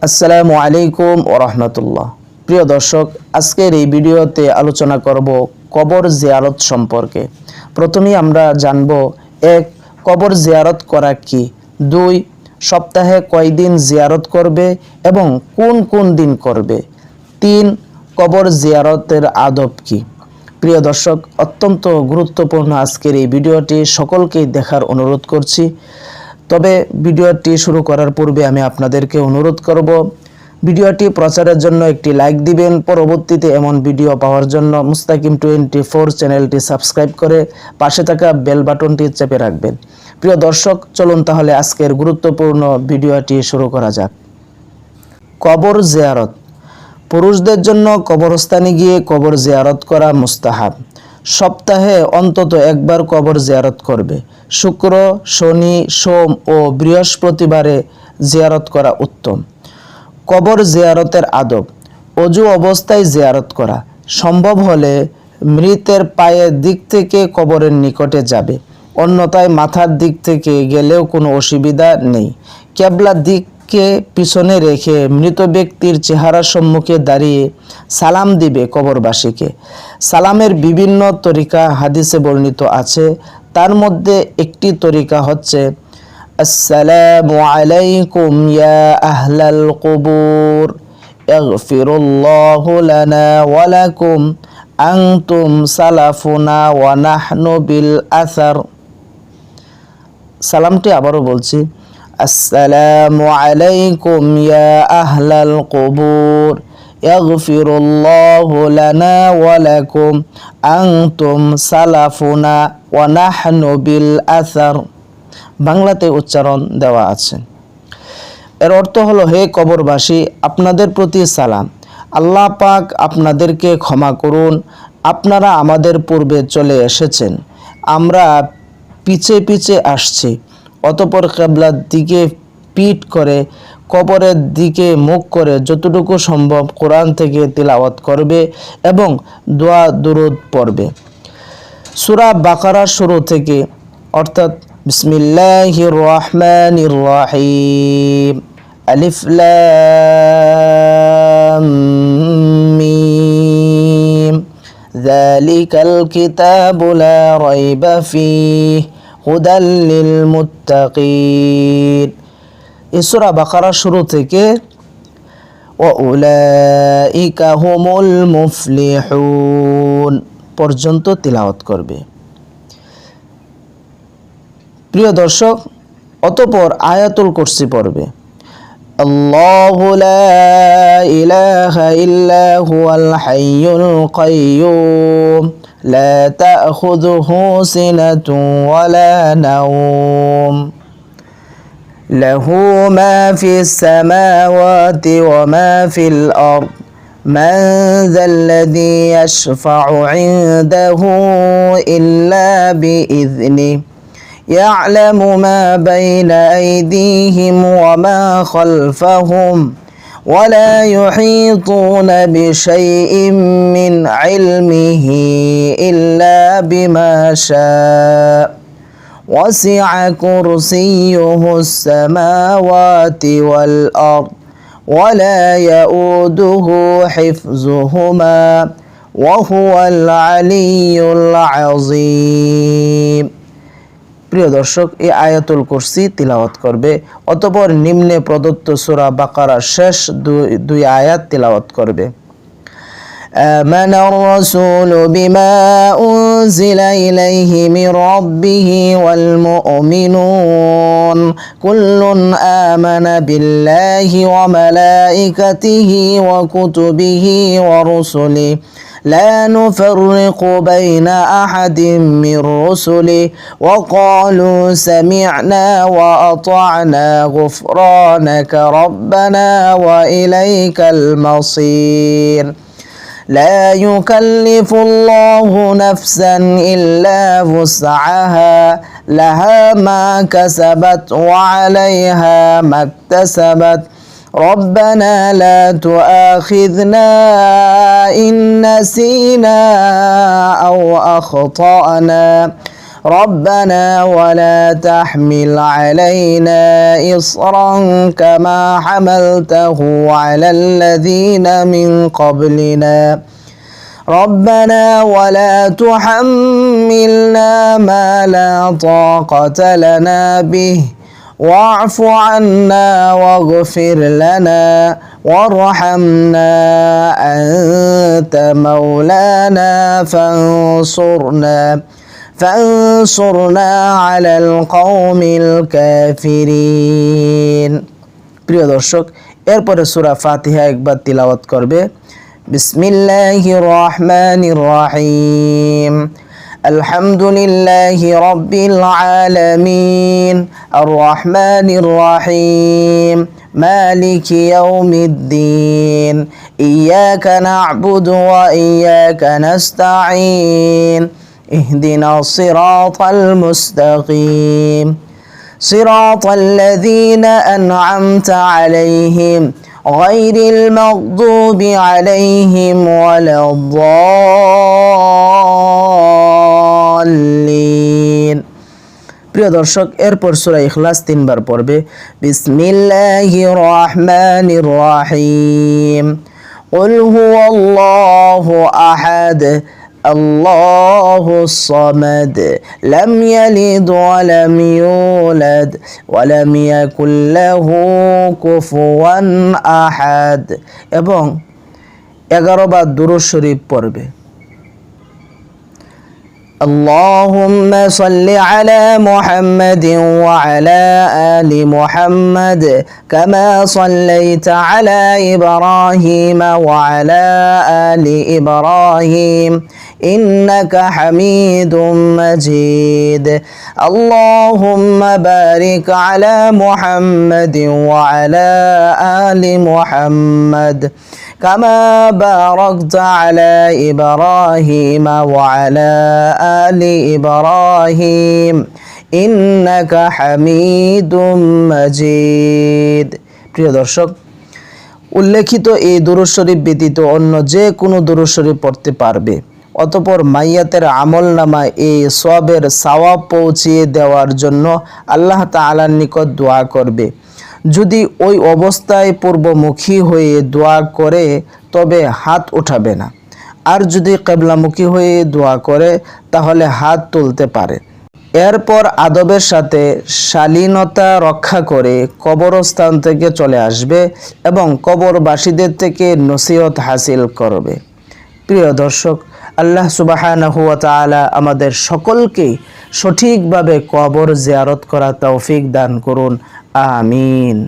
আসসালামু আলাইকুম ওয়া রাহমাতুল্লাহ। প্রিয় দর্শক, আজকের এই ভিডিওতে আলোচনা করব কবর জিয়ারত সম্পর্কে। প্রথমেই আমরা জানব, 1. কবর জিয়ারত করা কি, 2. সপ্তাহে কয়দিন জিয়ারত করবে এবং কোন কোন দিন করবে, 3. কবর জিয়ারতের আদব কি। প্রিয় দর্শক, অত্যন্ত গুরুত্বপূর্ণ আজকের এই ভিডিওটি সকলকেই দেখার অনুরোধ করছি। তবে ভিডিওটি শুরু করার পূর্বে আমি আপনাদেরকে অনুরোধ করব, ভিডিওটি প্রচারের জন্য একটি লাইক দিবেন। পরবর্তীতে এমন ভিডিও পাওয়ার জন্য মুস্তাকিম 24 চ্যানেলটি সাবস্ক্রাইব করে পাশে থাকা বেল বাটনটি চেপে রাখবেন। প্রিয় দর্শক, চলুন তাহলে আজকের গুরুত্বপূর্ণ ভিডিওটি শুরু করা যাক। কবর জিয়ারত। পুরুষদের জন্য কবরস্থানে গিয়ে কবর জিয়ারত করা মুস্তাহাব। সপ্তাহে অন্তত একবার কবর জিয়ারত করবে। শুক্র, শনি, সোম ও বৃহস্পতিবারে জিয়ারত করা উত্তম। কবর জিয়ারতের আদব। অজু অবস্থায় জিয়ারত করা। সম্ভব হলে মৃতের পায়ের দিক থেকে কবরের নিকটে যাবে, অন্যথায় মাথার দিক থেকে গেলেও কোনো অসুবিধা নেই। কেবলার দিককে পিছনে রেখে মৃত ব্যক্তির চেহারার সম্মুখে দাঁড়িয়ে সালাম দিবে কবরবাসীকে। সালামের বিভিন্ন তরিকা হাদিসে বর্ণিত আছে। তার মধ্যে একটি তরিকা হচ্ছে, আসসালামু আলাইকুম ইয়া আহলাল কুবুর, ইগফিরুল্লাহু লানা ওয়া লাকুম, আনতুম সালাফুনা ওয়া নাহনু বিল আসার। সালামটি আবারও বলছি, আসসালামু আলাইকুম ইয়া আহলাল কুবুর, ইগফিরুল্লাহু লানা ওয়া লাকুম, আনতুম সালাফুনা ওয়া নাহনু বিল আসার। বাংলাতে উচ্চারণ দেওয়া আছে। এর অর্থ হলো, হে কবরবাসী, আপনাদের প্রতি সালাম। আল্লাহ পাক আপনাদেরকে ক্ষমা করুন। আপনারা আমাদের পূর্বে চলে এসেছেন, আমরা পিছে পিছে আসছি। অতঃপর কিবলার দিকে পিঠ করে কবরের দিকে মুখ করে যতটুকু সম্ভব কোরআন থেকে তিলাওয়াত করবে এবং দোয়া দুরূদ পড়বে। সূরা বাকারা শুরু থেকে, অর্থাৎ বিসমিল্লাহির রহমানির রহিম, আলিফ লাম মিম, যালিকাল কিতাবু লা রাইবা ফীহি হুদাল লিল মুত্তাকিন। এই সূরা বাকারা শুরু থেকে ওয়া উলাইকা হুমুল মুফলিহুন পর্যন্ত তিলাওয়াত করবে। প্রিয় দর্শক, অতঃপর আয়াতুল কুরসি পড়বে। আল্লাহু লা ইলাহা ইল্লা হুয়াল হাইয়ুল কাইয়্যুম, লা তা'খুযুহু সিনাতুন ওয়া লা নাওম, লাহু মা ফিস সামাওয়াতি ওয়া মা ফিল আরদ, মান যাল্লাযী ইয়াশফা'উ 'ইনদাহু ইল্লা বিইذনিহি, يعلم ما بين أيديهم وما خلفهم ولا يحيطون بشيء من علمه إلا بما شاء وسع كرسيه السماوات والأرض ولا يؤوده حفظهما وهو العلي العظيم। প্রিয় দর্শক, এই আয়াতুল কুরসি তিলাওয়াত করবে। অতঃপর নিম্নে প্রদত্ত সূরা বাকারার শেষ দুই আয়াত তিলাওয়াত করবে। আমানার রাসূলু বিমা উনজিলা ইলাইহি মির রাব্বিহি ওয়াল মুমিনুন কুল্লুন আমানা বিল্লাহি ওয়া মালাইকাতিহি ওয়া কুতুবিহি ওয়া রুসুলিহি لا نفرق بين أحد من رسله وقالوا سمعنا وأطعنا غفرانك ربنا وإليك المصير لا يكلف الله نفسا إلا وسعها لها ما كسبت وعليها ما اكتسبت ربنا لا تؤاخذنا إن نسينا أو أخطأنا ربنا ولا تحمل علينا إصرا كما حملته على الذين من قبلنا ربنا ولا تحملنا ما لا طاقة لنا به واعف عنا واغفر لنا وارحمنا أنت مولانا فانصرنا على القوم الكافرين। প্রিয় দর্শক, এরপরে সূরা ফাতিহা একবার তিলাওয়াত করবে। বিসমিল্লাহির রহমানির রহিম। আলহামদুলিল্লাহি রাব্বিল আলামিন আর রহমানির রহিম মালিকি ইয়াউমিদ্দিন ইয়্যাকা না'বুদু ওয়া ইয়্যাকা নাস্তাঈন ইহদিনাস সিরাতাল মুস্তাকিম সিরাতাল লাযীনা আন'আমতা আলাইহিম গায়রিল মাগদুবি আলাইহিম ওয়ালাদ-দাল্লিন। প্রিয় দর্শক, এরপর সূরা ইখলাস তিনবার পড়বে। বিসমিল্লাহির রহমানির রহিম। কুল হুয়াল্লাহু আহাদ আল্লাহুস সামাদ লাম ইয়ালিদ ওয়া লাম ইউলাদ ওয়া লাম ইয়াকুল লাহু কুফুয়ান আহাদ। এবং 11 বার দুরূদ শরীফ পড়বে। اللهم صل على محمد وعلى آل محمد كما صليت على إبراهيم وعلى آل إبراهيم إنك حميد مجيد اللهم بارك على محمد وعلى آل محمد كما باركت على إبراهيم وعلى آل إبراهيم إنك حميد مجيد। প্রিয় দর্শক, উল্লেখিত এই দুরূদ শরীফ ব্যতীত অন্য যে কোনো দুরূদ শরীফ পড়তে পারবে। অতঃপর মাইয়াতের আমলনামায় এই সওয়াবের সওয়াব পৌঁছিয়ে দেওয়ার জন্য আল্লাহ তাআলার নিকট দোয়া করবে। যদি ওই অবস্থায় পূর্বমুখী হয়ে দোয়া করে তবে হাত উঠাবে না, আর যদি কিবলামুখী হয়ে দোয়া করে তাহলে হাত তুলতে পারে। এরপর আদবের সাথে শালীনতা রক্ষা করে কবরস্থান থেকে চলে আসবে এবং কবরবাসীদের থেকে নসিহত হাসিল করবে। প্রিয় দর্শক, আল্লাহ সুবহানাহু ওয়া তাআলা আমাদের সকলকে সঠিকভাবে কবর জিয়ারত করা তৌফিক দান করুন। আমিন।